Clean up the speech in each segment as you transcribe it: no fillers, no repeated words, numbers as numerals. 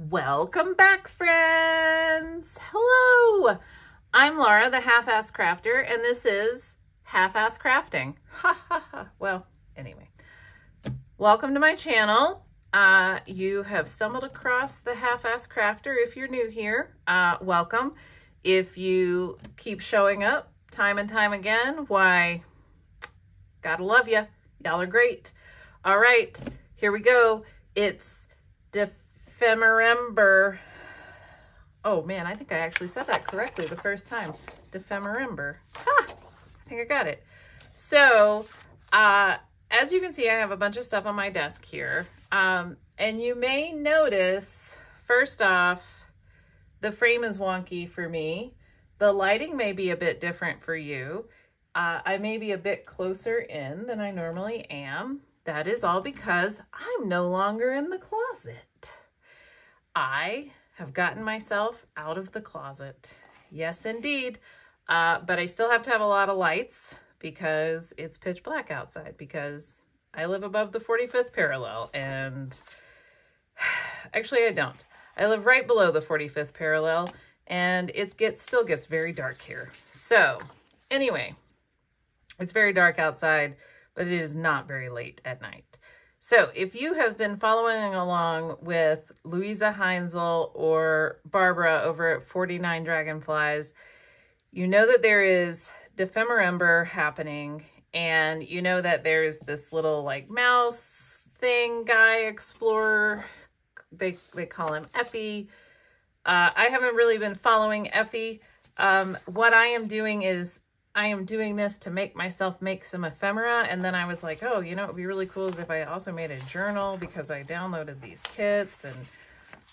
Welcome back, friends. Hello. I'm Laura, the half-ass crafter, and this is half-ass crafting. Ha ha ha. Well, anyway, welcome to my channel. You have stumbled across the half-ass crafter. If you're new here, welcome. If you keep showing up time and time again, why, gotta love you. Y'all are great. All right, here we go. It's ephemera. Oh man, I think I actually said that correctly the first time. Ephemera. Ha! I think I got it. So, as you can see, I have a bunch of stuff on my desk here. And you may notice, first off, the frame is wonky for me. The lighting may be a bit different for you. I may be a bit closer in than I normally am. That is all because I'm no longer in the closet. I have gotten myself out of the closet. Yes, indeed. But I still have to have a lot of lights because it's pitch black outside because I live above the 45th parallel and actually I don't. I live right below the 45th parallel and it still gets very dark here. So anyway, it's very dark outside, but it is not very late at night. So if you have been following along with Louisa Heinzel or Barbara over at 49 Dragonflies, you know that there is ephemera happening, and you know that there's this little like mouse thing guy explorer. They call him Effie. I haven't really been following Effie. What I am doing is I am doing this to make myself make some ephemera, and then I was like, oh, you know, it would be really cool is if I also made a journal because I downloaded these kits, and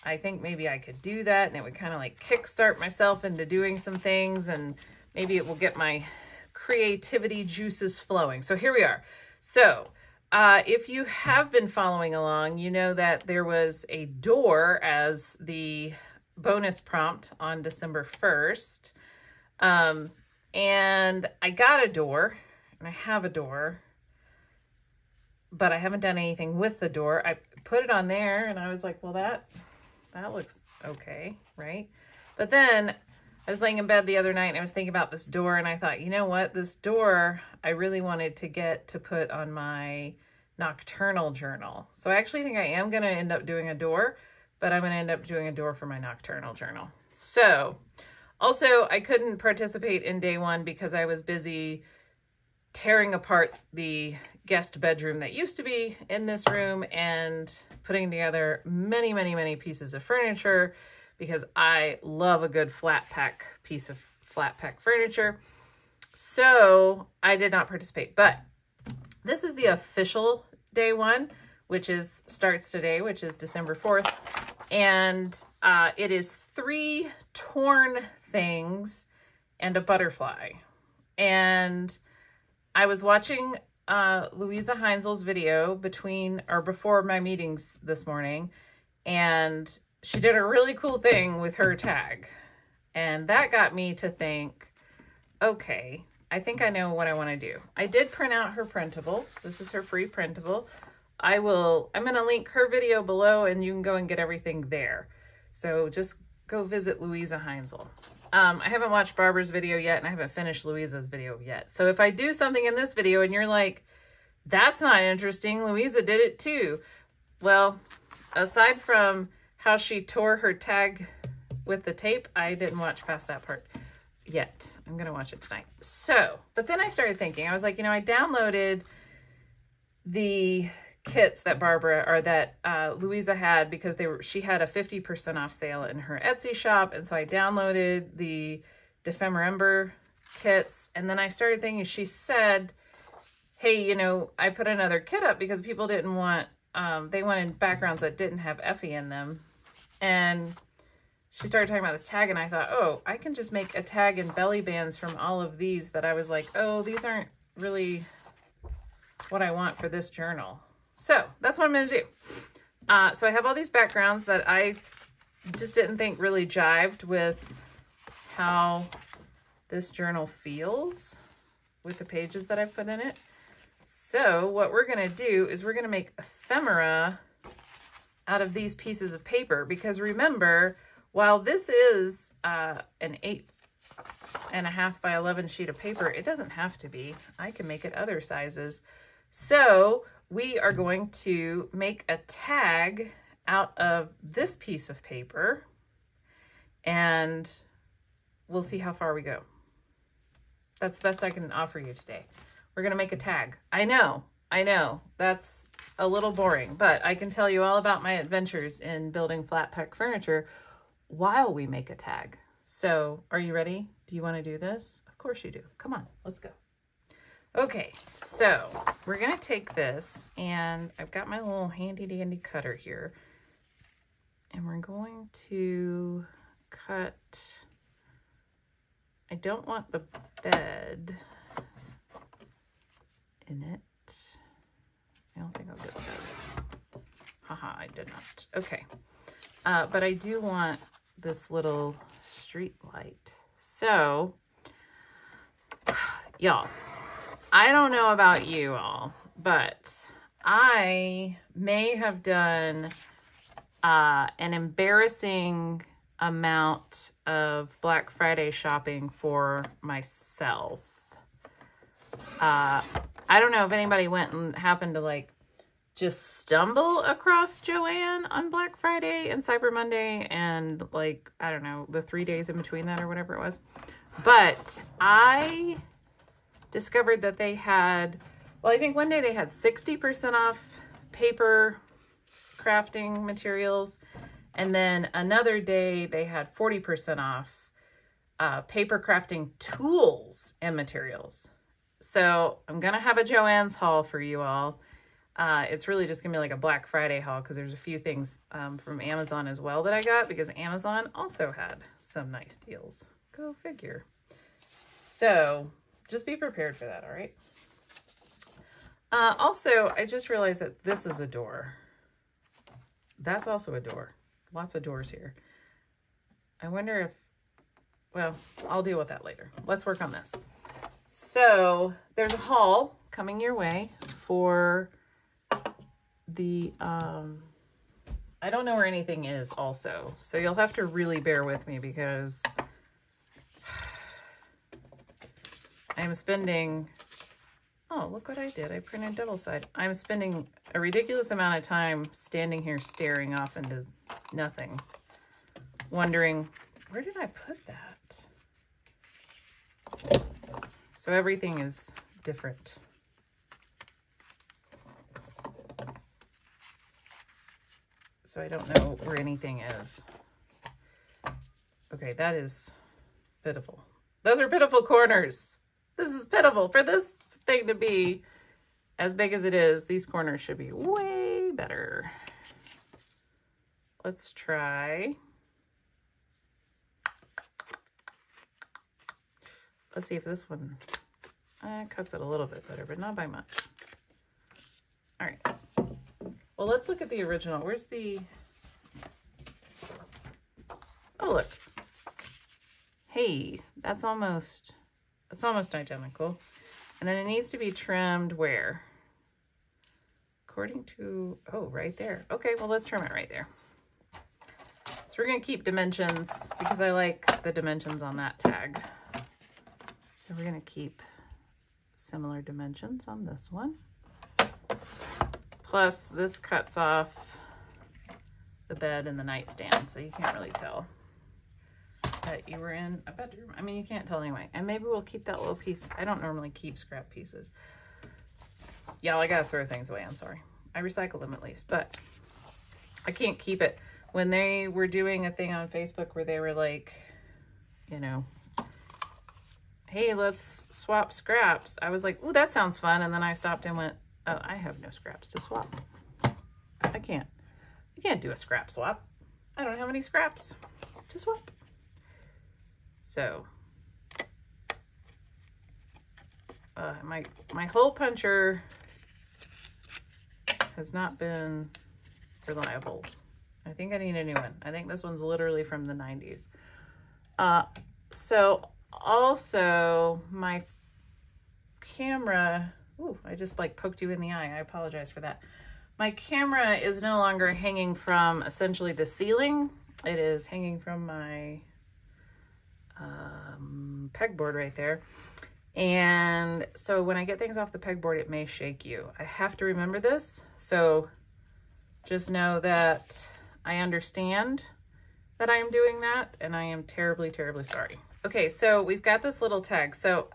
I think maybe I could do that, and it would kind of like kickstart myself into doing some things, and maybe it will get my creativity juices flowing. So here we are. So if you have been following along, you know that there was a door as the bonus prompt on December 1st. And I got a door, and I have a door, but I haven't done anything with the door. I put it on there, and I was like, well, that looks okay, right? But then I was laying in bed the other night, and I was thinking about this door, and I thought, you know what? This door, I really wanted to get to put on my nocturnal journal. So I actually think I am going to end up doing a door, but I'm going to end up doing a door for my nocturnal journal. So also, I couldn't participate in day one because I was busy tearing apart the guest bedroom that used to be in this room and putting together many, many, many pieces of furniture because I love a good flat pack piece of flat pack furniture. So I did not participate, but this is the official day one, which starts today, which is December 4th. And it is 3 torn things and a butterfly. And I was watching Louisa Heinzel's video before my meetings this morning, and she did a really cool thing with her tag. And that got me to think, okay, I think I know what I want to do. I did print out her printable. This is her free printable. I'm going to link her video below, and you can go and get everything there. So just go visit Louisa Heinzel. I haven't watched Barbara's video yet, and I haven't finished Louisa's video yet. So if I do something in this video and you're like, that's not interesting, Louisa did it too. Well, aside from how she tore her tag with the tape, I didn't watch past that part yet. I'm going to watch it tonight. So, but then I started thinking, I was like, you know, I downloaded the kits that Louisa had because she had a 50% off sale in her Etsy shop, and so I downloaded the ephemera kits, and then I started thinking, she said, hey, you know, I put another kit up because people didn't want they wanted backgrounds that didn't have Effie in them, and she started talking about this tag, and I thought, oh, I can just make a tag and belly bands from all of these that I was like, oh, these aren't really what I want for this journal. So that's what I'm going to do. So I have all these backgrounds that I just didn't think really jived with how this journal feels with the pages that I put in it. So what we're going to do is we're going to make ephemera out of these pieces of paper, because remember, while this is an 8.5 by 11 sheet of paper, it doesn't have to be. I can make it other sizes. So we are going to make a tag out of this piece of paper, and we'll see how far we go. That's the best I can offer you today. We're going to make a tag. I know, that's a little boring, but I can tell you all about my adventures in building flat pack furniture while we make a tag. So are you ready? Do you want to do this? Of course you do. Come on, let's go. Okay, so we're going to take this, and I've got my little handy dandy cutter here, and we're going to cut. I don't want the bed in it. I don't think I'll get that. Haha, I did not. Okay. But I do want this little street light. So, y'all, I don't know about you all, but I may have done an embarrassing amount of Black Friday shopping for myself. I don't know if anybody went and happened to like just stumble across Joann on Black Friday and Cyber Monday and like, I don't know, the 3 days in between that or whatever it was. But I discovered that they had, well, I think one day they had 60% off paper crafting materials. And then another day they had 40% off paper crafting tools and materials. So I'm going to have a Joann's haul for you all. It's really just going to be like a Black Friday haul because there's a few things from Amazon as well that I got because Amazon also had some nice deals. Go figure. So just be prepared for that, all right? Also, I just realized that this is a door. That's also a door. Lots of doors here. I wonder if, well, I'll deal with that later. Let's work on this. So there's a haul coming your way for the, I don't know where anything is also. So you'll have to really bear with me because I'm spending, oh, look what I did. I printed double side. I'm spending a ridiculous amount of time standing here staring off into nothing, wondering, where did I put that? So everything is different. So I don't know where anything is. Okay, that is pitiful. Those are pitiful corners. This is pitiful. For this thing to be as big as it is, these corners should be way better. Let's try. Let's see if this one cuts it a little bit better, but not by much. All right. Well, let's look at the original. Where's the... Oh, look. Hey, that's almost identical. And then it needs to be trimmed where? According to, oh, right there. Okay, well, let's trim it right there. So we're going to keep dimensions because I like the dimensions on that tag. So we're going to keep similar dimensions on this one. Plus, this cuts off the bed and the nightstand, so you can't really tell that you were in a bedroom. I mean, you can't tell anyway. And maybe we'll keep that little piece. I don't normally keep scrap pieces. Y'all, I gotta throw things away. I'm sorry. I recycle them at least, but I can't keep it. When they were doing a thing on Facebook where they were like, you know, hey, let's swap scraps. I was like, ooh, that sounds fun. And then I stopped and went, oh, I have no scraps to swap. I can't do a scrap swap. I don't have any scraps to swap. So, my hole puncher has not been reliable. I think I need a new one. I think this one's literally from the 90s. So also my camera, ooh, I just like poked you in the eye. I apologize for that. My camera is no longer hanging from essentially the ceiling. It is hanging from my pegboard right there. And so when I get things off the pegboard, it may shake you. I have to remember this. So just know that I understand that I am doing that, and I am terribly, terribly sorry. Okay, so we've got this little tag. So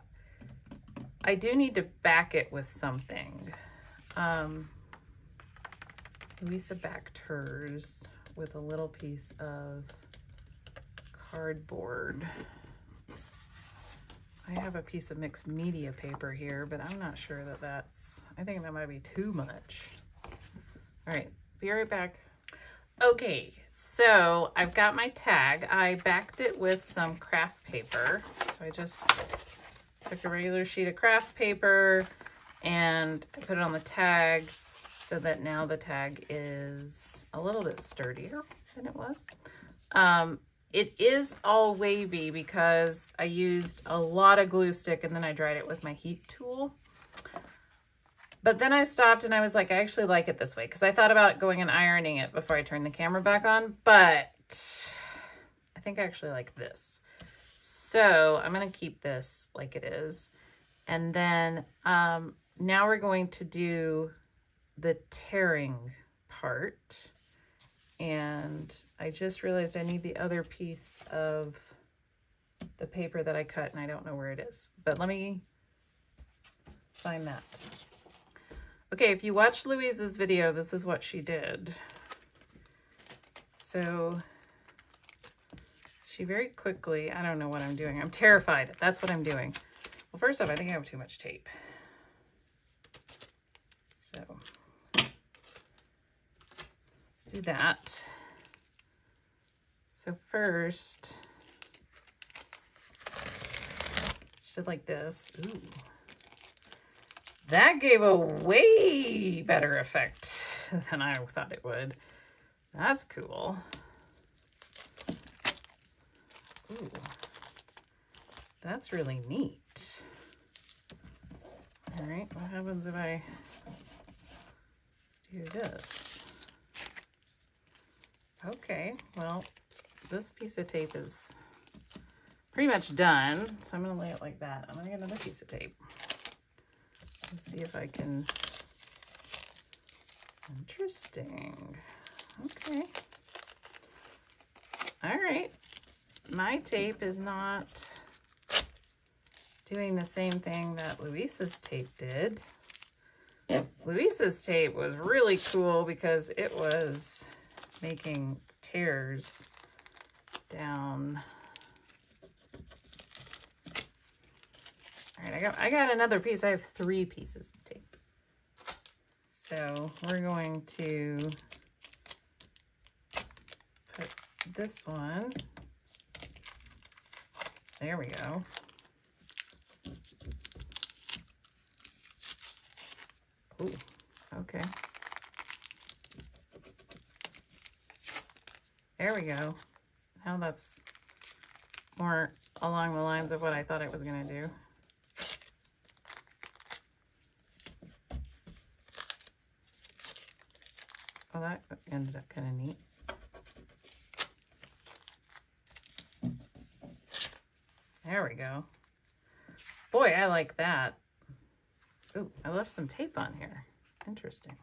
I do need to back it with something. Louisa backed hers with a little piece of cardboard. I have a piece of mixed media paper here, but I'm not sure that that's, I think that might be too much. All right, be right back. Okay, so I've got my tag. I backed it with some craft paper. So I just took a regular sheet of craft paper and I put it on the tag so that now the tag is a little bit sturdier than it was. It is all wavy because I used a lot of glue stick and then I dried it with my heat tool. But then I stopped and I was like, I actually like it this way, because I thought about going and ironing it before I turned the camera back on, but I think I actually like this. So I'm going to keep this like it is. And then now we're going to do the tearing part. And I just realized I need the other piece of the paper that I cut and I don't know where it is. But let me find that. Okay, if you watched Louise's video, this is what she did. So she very quickly, I don't know what I'm doing. I'm terrified. That's what I'm doing. Well, first off, I think I have too much tape. So let's do that. So first, she did like this. Ooh. That gave a way better effect than I thought it would. That's cool. Ooh. That's really neat. All right, what happens if I do this? Okay, well, this piece of tape is pretty much done. So I'm gonna lay it like that. I'm gonna get another piece of tape. Let's see if I can, interesting. Okay. All right. My tape is not doing the same thing that Louisa's tape did. Louisa's tape was really cool because it was making tears down. All right, I got another piece. I have 3 pieces of tape. So we're going to put this one. There we go. Ooh, okay. There we go. Now that's more along the lines of what I thought it was going to do. Well, that ended up kind of neat. There we go. Boy, I like that. Ooh, I left some tape on here. Interesting.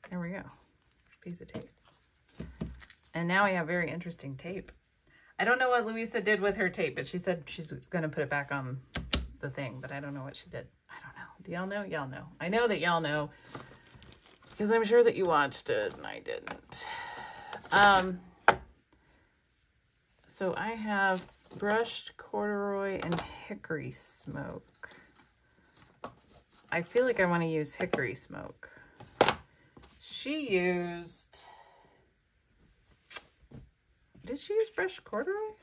There we go. Piece of tape. And now we have very interesting tape. I don't know what Louisa did with her tape, but she said she's going to put it back on the thing, but I don't know what she did. I don't know. Do y'all know? Y'all know. I know that y'all know because I'm sure that you watched it and I didn't. So I have brushed corduroy and hickory smoke. I feel like I want to use hickory smoke. She used, did she use brushed corduroy?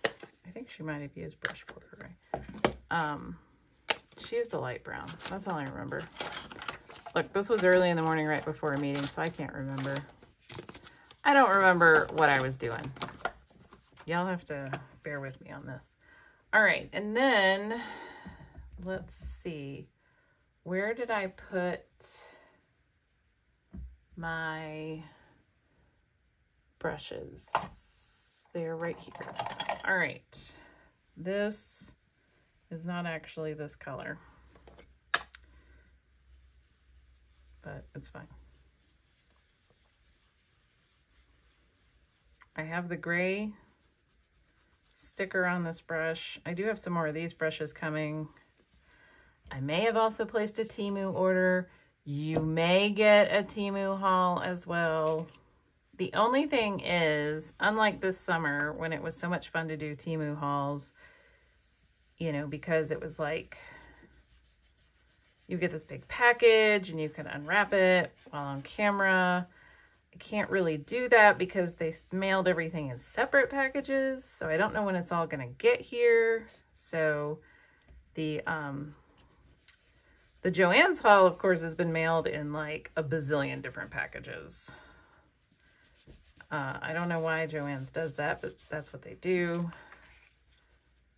I think she might have used brushed corduroy. She used a light brown. That's all I remember. Look, this was early in the morning right before a meeting, so I can't remember. I don't remember what I was doing. Y'all have to bear with me on this. All right, and then let's see. where did I put my brushes? They're right here. All right. This is not actually this color, but it's fine. I have the gray sticker on this brush. I do have some more of these brushes coming. I may have also placed a Temu order. You may get a Temu haul as well. The only thing is, unlike this summer when it was so much fun to do Temu hauls, you know, because it was like, you get this big package and you can unwrap it while on camera. I can't really do that because they mailed everything in separate packages. So I don't know when it's all gonna get here. So the Joann's haul, of course, has been mailed in like a bazillion different packages. I don't know why Joann's does that, but that's what they do.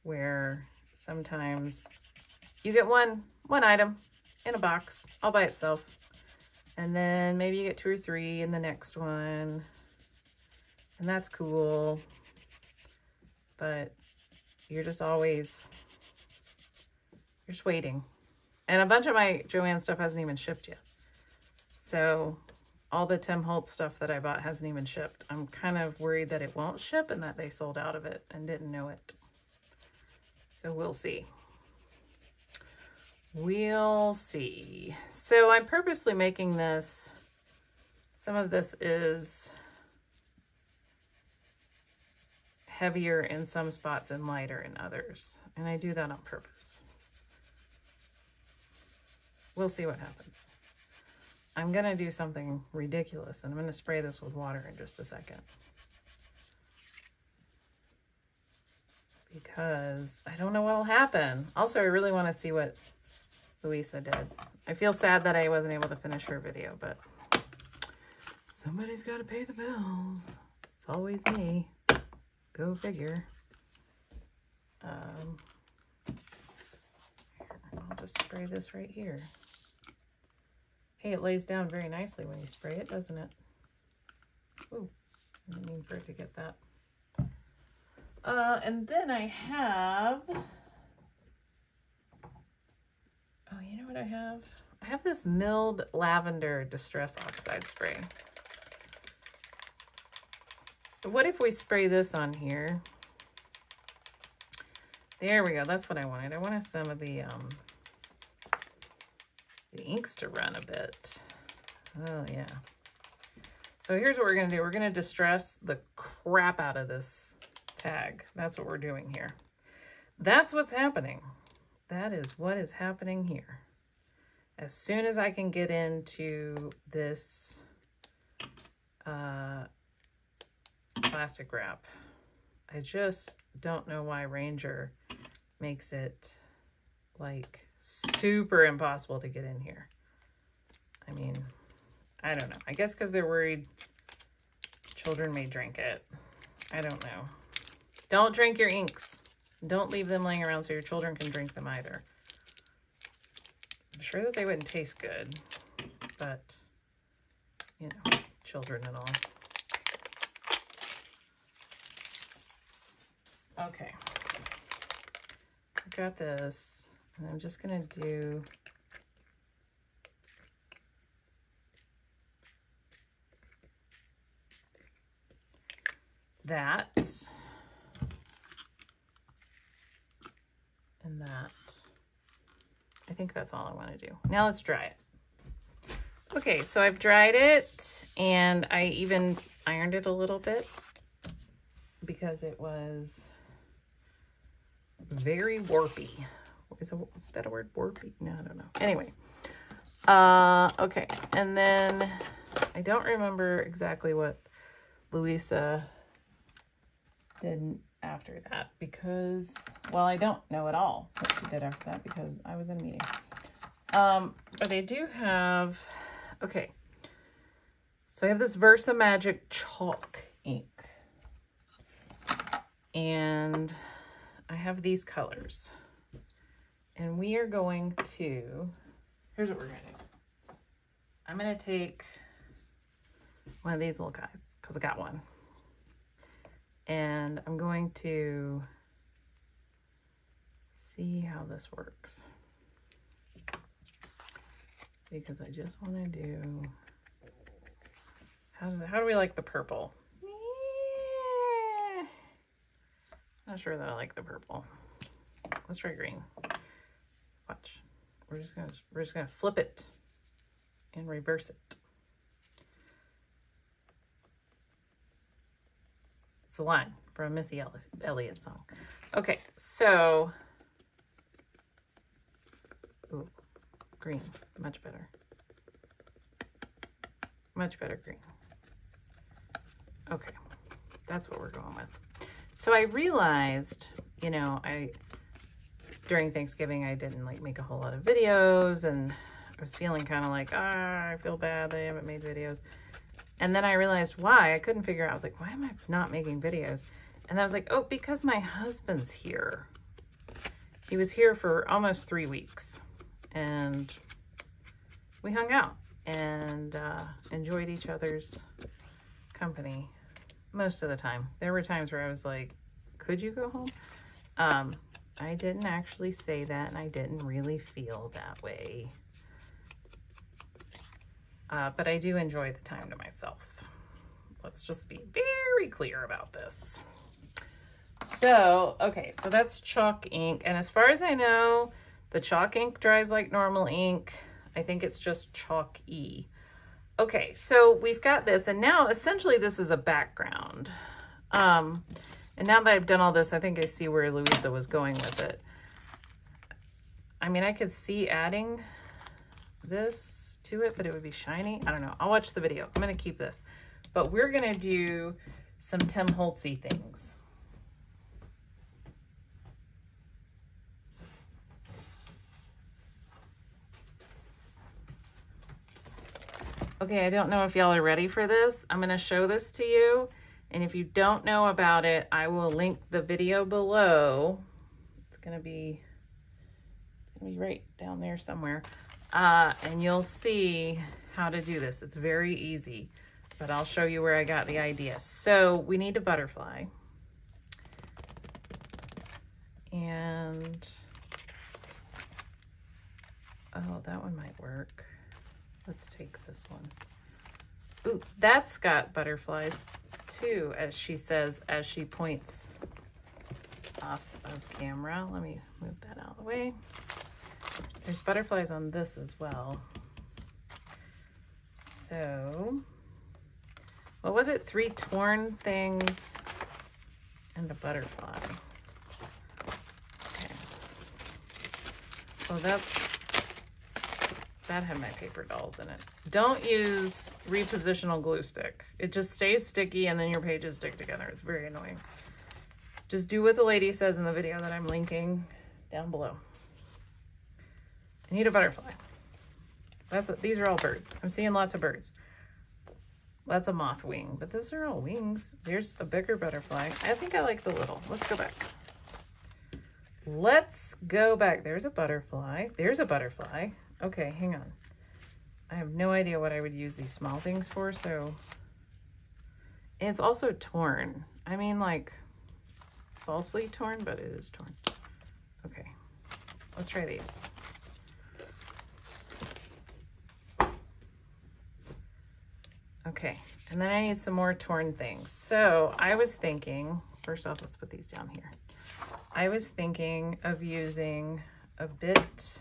Where sometimes you get one item in a box all by itself. And then maybe you get 2 or 3 in the next one. And that's cool. But you're just always, you're just waiting. And a bunch of my Joann stuff hasn't even shipped yet. So all the Tim Holtz stuff that I bought hasn't even shipped. I'm kind of worried that it won't ship and that they sold out of it and didn't know it. So we'll see. We'll see. So I'm purposely making this, some of this is heavier in some spots and lighter in others. And I do that on purpose. We'll see what happens. I'm gonna do something ridiculous and I'm gonna spray this with water in just a second. Because I don't know what'll happen. Also, I really wanna see what Louisa did. I feel sad that I wasn't able to finish her video, but somebody's gotta pay the bills. It's always me. Go figure. I'll just spray this right here. Hey, it lays down very nicely when you spray it, doesn't it? Ooh, I didn't mean for it to get that. And then I have, oh, you know what I have? I have this milled lavender distress oxide spray. What if we spray this on here? There we go. That's what I wanted. I wanted some of the inks to run a bit. Oh, yeah. So here's what we're going to do. We're going to distress the crap out of this tag. That's what we're doing here. That's what's happening. That is what is happening here. As soon as I can get into this plastic wrap, I just don't know why Ranger makes it like super impossible to get in here. I mean, I don't know. I guess because they're worried children may drink it. I don't know. Don't drink your inks. Don't leave them laying around so your children can drink them either. I'm sure that they wouldn't taste good, but, you know, children and all. Okay. I've got this, and I'm just going to do that and that. I think that's all I want to do. Now let's dry it. Okay, so I've dried it and I even ironed it a little bit because it was very warpy. Is that a word? Warpy? No, I don't know. Anyway. Okay, and then I don't remember exactly what Louisa did after that because, well, I don't know at all what she did after that because I was in a meeting. But I do have, okay, so I have this Versa Magic chalk ink and I have these colors and we are going to here's what we're gonna do. I'm gonna take one of these little guys, because I got one. And I'm going to see how this works. Because I just want to do, how do we like the purple? Not sure that I like the purple. Let's try green. Watch. We're just gonna flip it and reverse it. It's a line from a Missy Elliott song. Okay, so ooh, green, much better. Much better green. Okay, that's what we're going with. So I realized, you know, during Thanksgiving, I didn't like make a whole lot of videos, and I was feeling kind of like, I feel bad that I haven't made videos. And then I realized why. I couldn't figure out. I was like, why am I not making videos? And I was like, oh, because my husband's here. He was here for almost 3 weeks, and we hung out and enjoyed each other's company most of the time. There were times where I was like, could you go home? I didn't actually say that, and I didn't really feel that way. But I do enjoy the time to myself. Let's just be very clear about this. So, okay, so that's chalk ink. And as far as I know, the chalk ink dries like normal ink. I think it's just chalk-y. Okay, so we've got this, and now essentially this is a background. And now that I've done all this, I think I see where Louisa was going with it. I mean, I could see adding this to it, but it would be shiny. I don't know. I'll watch the video. I'm going to keep this. But we're going to do some Tim Holtz-y things. Okay, I don't know if y'all are ready for this. I'm going to show this to you. And if you don't know about it, I will link the video below. It's going to be right down there somewhere. And you'll see how to do this. It's very easy, but I'll show you where I got the idea. So we need a butterfly. And, oh, that one might work. Let's take this one. Ooh, that's got butterflies too, as she says, as she points off of camera. Let me move that out of the way. There's butterflies on this as well. So, what was it? 3 torn things and a butterfly. Okay. Well, that had my paper dolls in it. Don't use repositional glue stick. It just stays sticky and then your pages stick together. It's very annoying. Just do what the lady says in the video that I'm linking down below. I need a butterfly. These are all birds. I'm seeing lots of birds. That's a moth wing, but these are all wings. There's a bigger butterfly. I think I like the little. Let's go back. Let's go back. There's a butterfly. There's a butterfly. Okay, hang on. I have no idea what I would use these small things for, so it's also torn. I mean, like, falsely torn, but it is torn. Okay, let's try these. Okay, and then I need some more torn things. So I was thinking, first off, let's put these down here. I was thinking of using a bit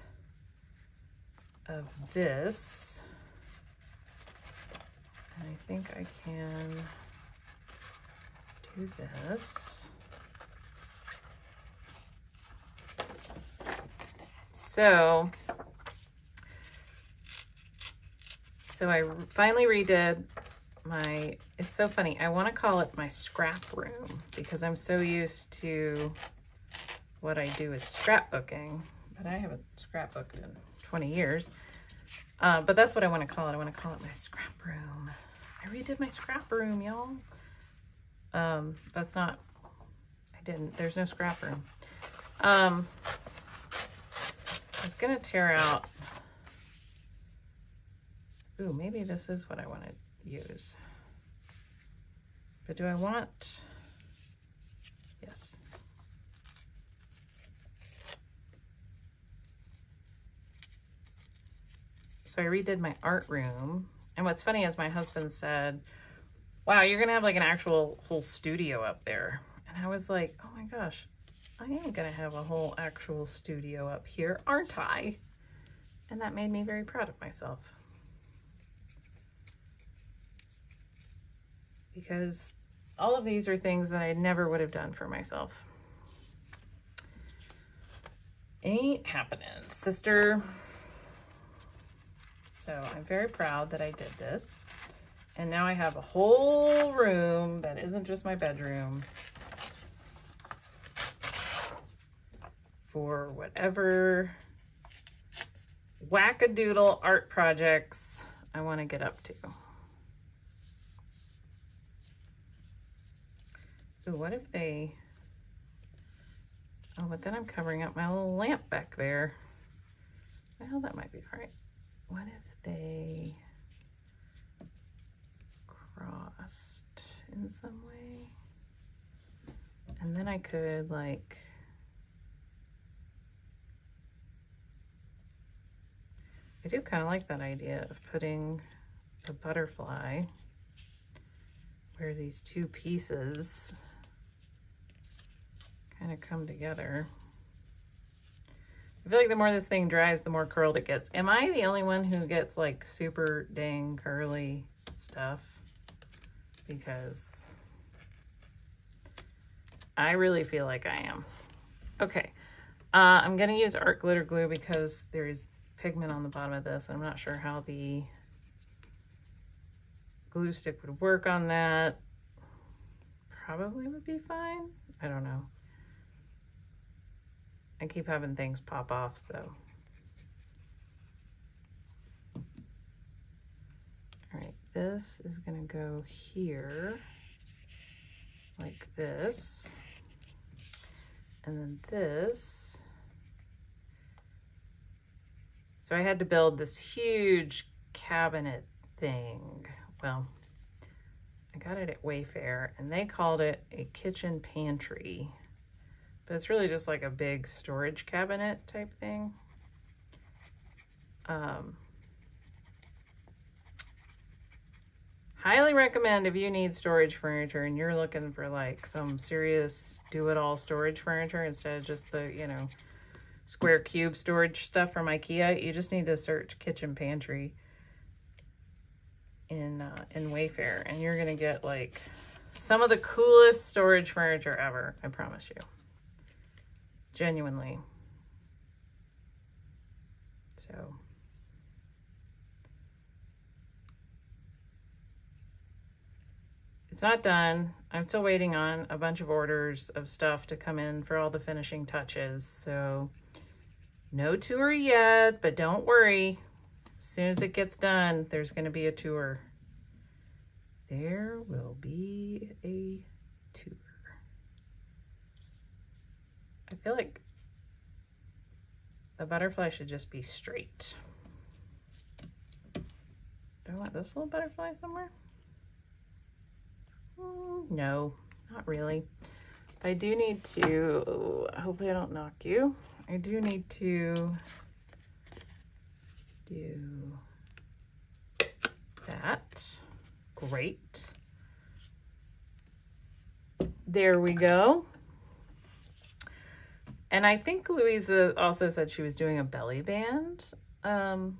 of this, and I think I can do this. So I finally redid my, it's so funny, I want to call it my scrap room because I'm so used to what I do is scrapbooking, but I haven't scrapbooked in 20 years. But that's what I want to call it. I want to call it my scrap room. I redid my scrap room, y'all. That's not, I didn't, there's no scrap room. I was going to tear out Ooh, maybe this is what I want to use. But do I want, yes. So I redid my art room. And what's funny is my husband said, wow, you're going to have like an actual whole studio up there. And I was like, oh my gosh, I am going to have a whole actual studio up here, aren't I? And that made me very proud of myself. Because all of these are things that I never would have done for myself. Ain't happening, sister. So I'm very proud that I did this. And now I have a whole room that isn't just my bedroom for whatever wackadoodle art projects I want to get up to. Ooh, what if they, oh, but then I'm covering up my little lamp back there. Well, that might be all right. What if they crossed in some way? And then I could like, I do kind of like that idea of putting the butterfly where these two pieces kind of come together. I feel like the more this thing dries, the more curled it gets. Am I the only one who gets like super dang curly stuff? Because I really feel like I am. Okay, I'm gonna use art glitter glue because there's pigment on the bottom of this. I'm not sure how the glue stick would work on that. Probably would be fine. I don't know. I keep having things pop off, so. All right, this is gonna go here, like this. And then this. So I had to build this huge cabinet thing. Well, I got it at Wayfair and they called it a kitchen pantry. But it's really just like a big storage cabinet type thing. Highly recommend if you need storage furniture and you're looking for like some serious do-it-all storage furniture instead of just the, you know, square cube storage stuff from IKEA. You just need to search kitchen pantry in Wayfair and you're gonna get like some of the coolest storage furniture ever, I promise you. Genuinely. So it's not done. I'm still waiting on a bunch of orders of stuff to come in for all the finishing touches. So no tour yet, but don't worry. As soon as it gets done, there's going to be a tour. There will be a tour. I feel like the butterfly should just be straight. Do I want this little butterfly somewhere? No, not really. I do need to, hopefully I don't knock you. I do need to do that. Great. There we go. And I think Louisa also said she was doing a belly band in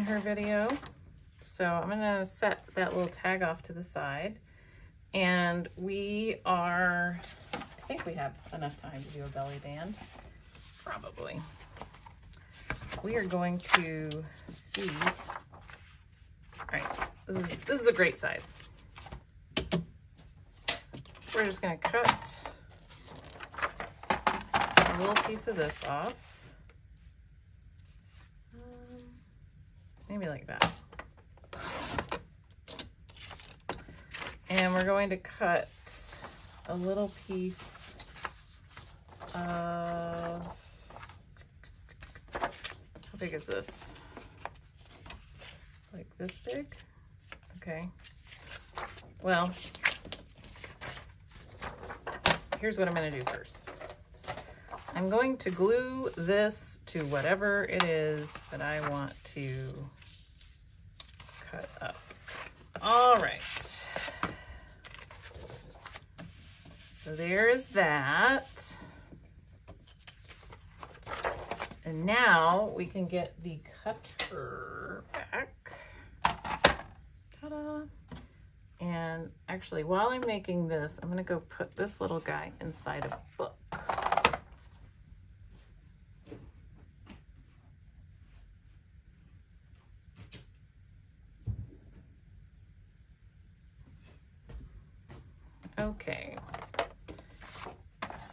her video. So I'm gonna set that little tag off to the side. And we are, I think we have enough time to do a belly band, probably. We are going to see, all right, this is a great size. We're just gonna cut a little piece of this off. Maybe like that. And we're going to cut a little piece of, how big is this? It's like this big. Okay. Well, here's what I'm going to do first. I'm going to glue this to whatever it is that I want to cut up. All right. So there is that. And now we can get the cutter back. Ta-da! And actually, while I'm making this, I'm gonna go put this little guy inside a book. Okay,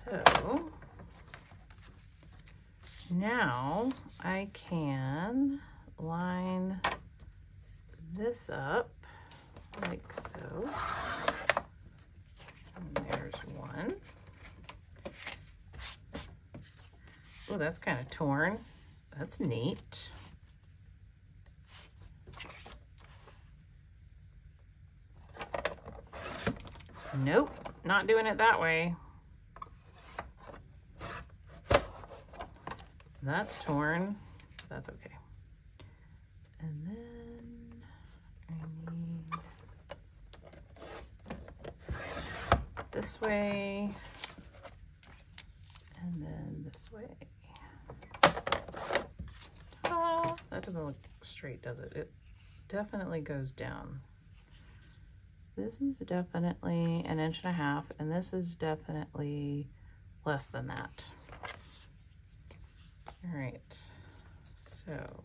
so now I can line this up like so. And there's one. Oh, that's kind of torn. That's neat. Nope, not doing it that way. That's torn. That's okay. And then I need this way, and then this way. Ta-da! That doesn't look straight, does it? It definitely goes down. This is definitely 1.5 inches, and this is definitely less than that. All right, so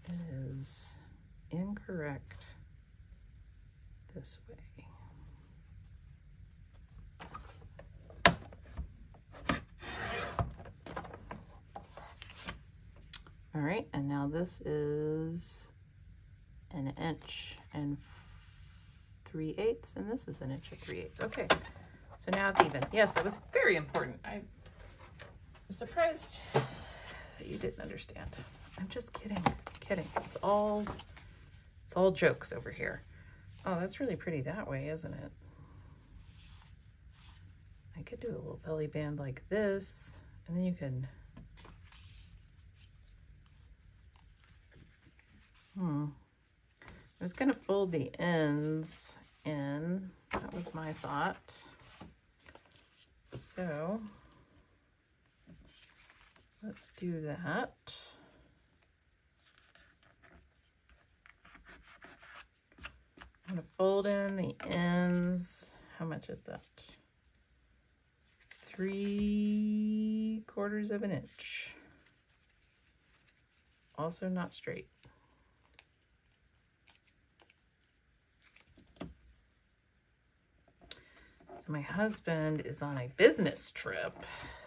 it is incorrect this way. All right, and now this is 1 inch and 3/8, and this is 1 inch and 3/8. Okay, so now it's even. Yes, that was very important. I'm surprised that you didn't understand. I'm just kidding. It's all jokes over here. Oh, that's really pretty that way, isn't it? I could do a little belly band like this, and then you can I was gonna fold the ends in. That was my thought. So let's do that. I'm gonna fold in the ends. How much is that? 3/4 inch. Also not straight. So my husband is on a business trip.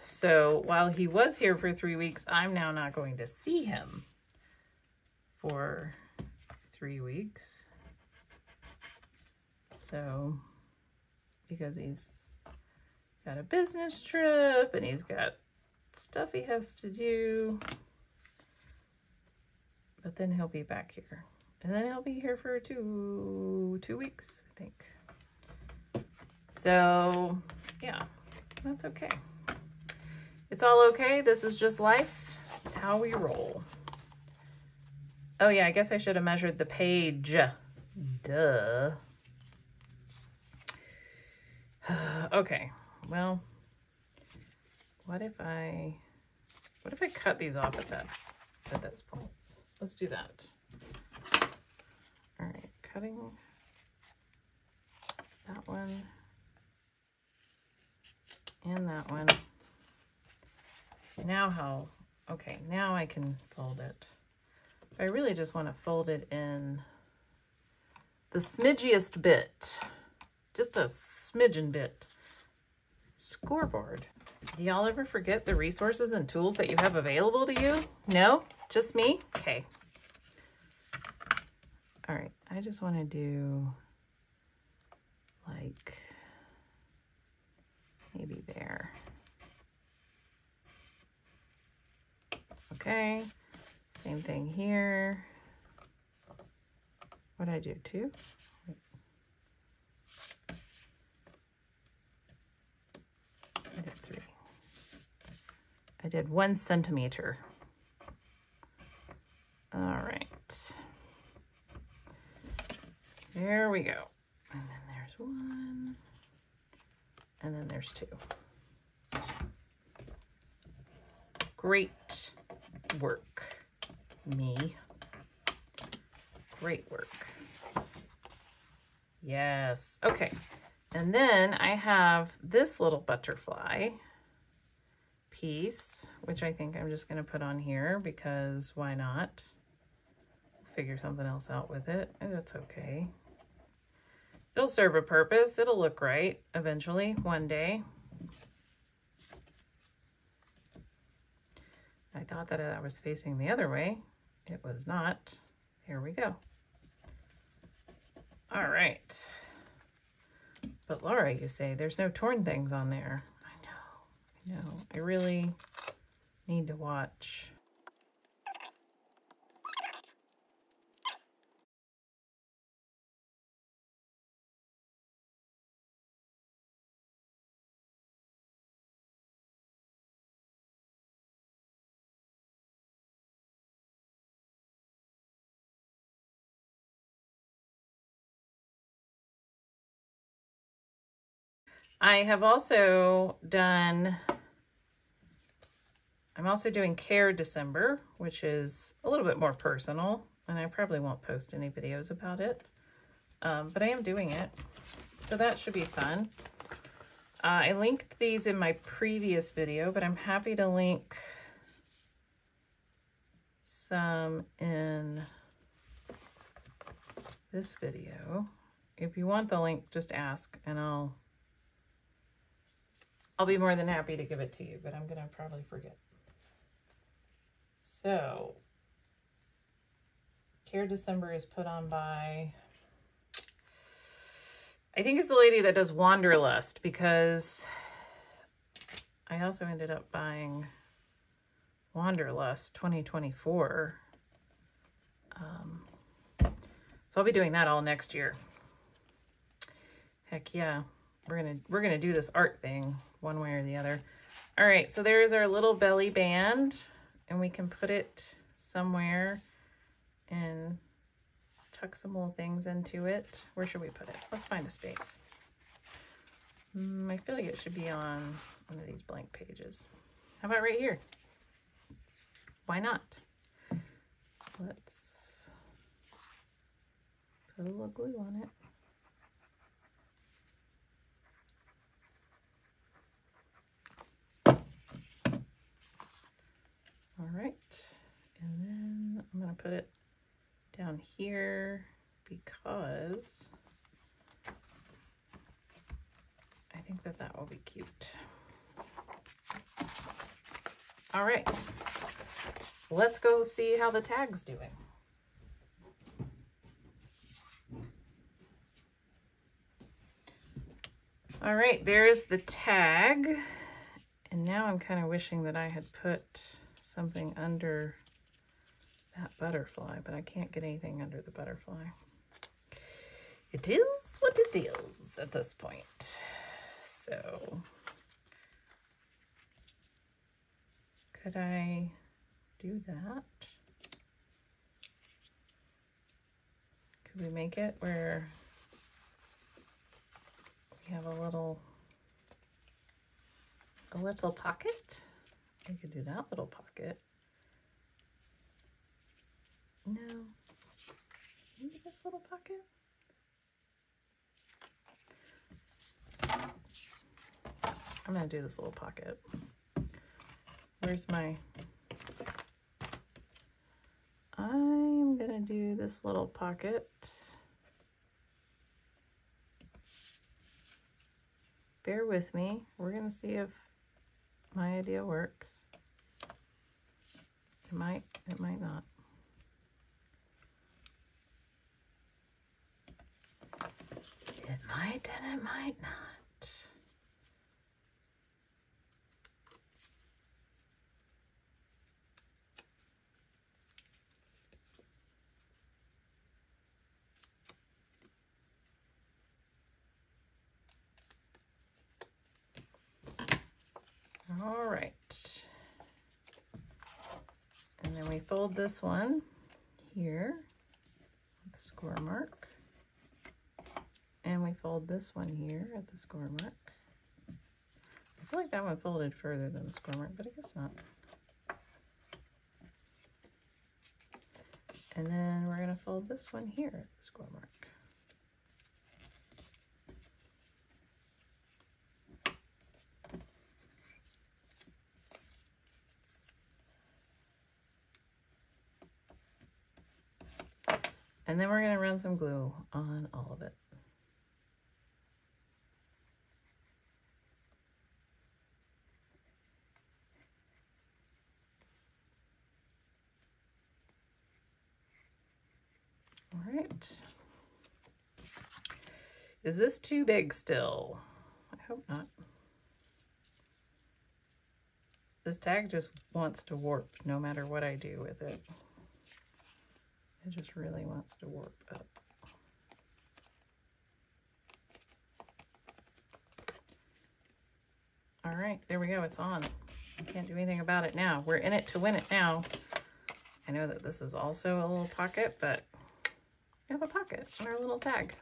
So while he was here for 3 weeks, I'm now not going to see him for 3 weeks. So, because he's got a business trip and he's got stuff he has to do, but then he'll be back here. And then he'll be here for two weeks, I think. So, yeah, that's okay. It's all okay. This is just life. It's how we roll. Oh, yeah, I guess I should have measured the page. Duh. Okay, well, what if I cut these off at those points? Let's do that. All right, cutting that one and that one. Now okay, now I can fold it. I really just want to fold it in the smidgiest bit, just a smidgen bit. Scoreboard. Do y'all ever forget the resources and tools that you have available to you? No? Just me? Okay. All right, I just want to do like maybe there. Okay, same thing here. What did I do, 2? I did 3. I did 1 centimeter. All right. There we go. And then there's 1. And then there's 2. Great work, me. Great work. Yes. Okay. And then I have this little butterfly piece, which I think I'm just going to put on here because why not? Figure something else out with it. That's okay. It'll serve a purpose. It'll look right eventually, one day. I thought that I was facing the other way. It was not. Here we go. All right. But Laura, you say there's no torn things on there. I know. I really need to watch. I have also done, I'm also doing Care December, which is a little bit more personal, and I probably won't post any videos about it, but I am doing it, so that should be fun. I linked these in my previous video, but I'm happy to link some in this video. If you want the link, just ask, and I'll be more than happy to give it to you, but I'm gonna probably forget. So, Care December is put on by, I think it's the lady that does Wanderlust, because I also ended up buying Wanderlust 2024. So I'll be doing that all next year. Heck yeah. We're gonna do this art thing one way or the other. All right, so there's our little belly band, and we can put it somewhere and tuck some little things into it. Where should we put it? Let's find a space. I feel like it should be on one of these blank pages. How about right here? Why not? Let's put a little glue on it. All right, and then I'm gonna put it down here because I think that will be cute. All right, let's go see how the tag's doing. All right, there's the tag. And now I'm kind of wishing that I had put something under that butterfly, but I can't get anything under the butterfly. It is what it is at this point. So, could I do that? Could we make it where we have a little pocket? I could do that little pocket. No. Maybe this little pocket? I'm gonna do this little pocket. Where's my... I'm gonna do this little pocket. Bear with me. We're gonna see if my idea works. It might not. It might and it might not. All right. And then we fold this one here at the score mark. And we fold this one here at the score mark. I feel like that one folded further than the score mark, but I guess not. And then we're going to fold this one here at the score mark. And then we're going to run some glue on all of it. All right. Is this too big still? I hope not. This tag just wants to warp no matter what I do with it. It just really wants to warp up. All right, there we go, it's on. I can't do anything about it now. We're in it to win it now. I know that this is also a little pocket, but we have a pocket on our little tag.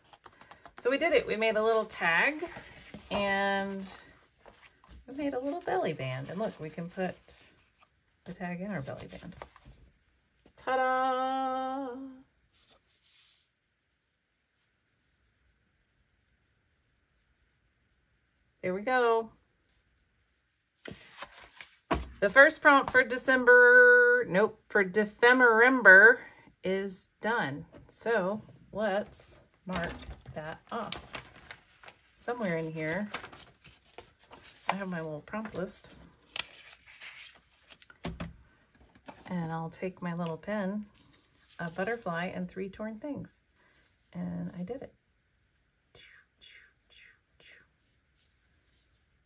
So we did it. We made a little tag and we made a little belly band. And look, we can put the tag in our belly band. Ta-da! There we go. The first prompt for for Defemmerimber is done. So let's mark that off. Somewhere in here, I have my little prompt list. And I'll take my little pen, a butterfly, and 3 torn things. And I did it.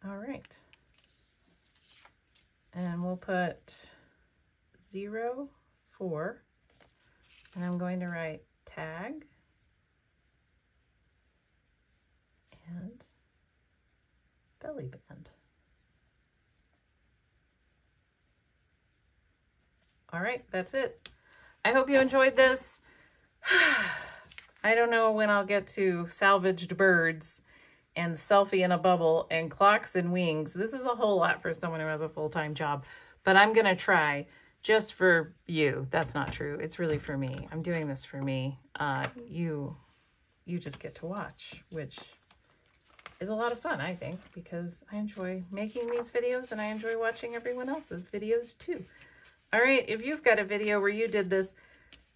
All right. And we'll put 0, 4. And I'm going to write tag and belly band. All right, that's it. I hope you enjoyed this. I don't know when I'll get to salvaged birds and selfie in a bubble and clocks and wings. This is a whole lot for someone who has a full-time job, but I'm gonna try just for you. That's not true. It's really for me. I'm doing this for me. You just get to watch, which is a lot of fun, I think, because I enjoy making these videos and I enjoy watching everyone else's videos too. All right, if you've got a video where you did this,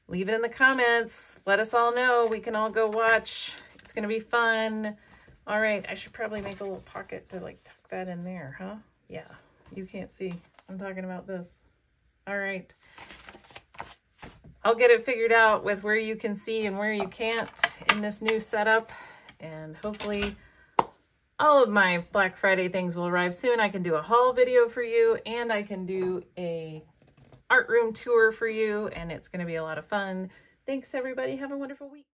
leave it in the comments. Let us all know. We can all go watch. It's gonna be fun. All right, I should probably make a little pocket to like tuck that in there, huh? Yeah, you can't see. I'm talking about this. All right. I'll get it figured out with where you can see and where you can't in this new setup. And hopefully all of my Black Friday things will arrive soon. I can do a haul video for you and I can do a art room tour for you, and it's going to be a lot of fun. Thanks, everybody. Have a wonderful week.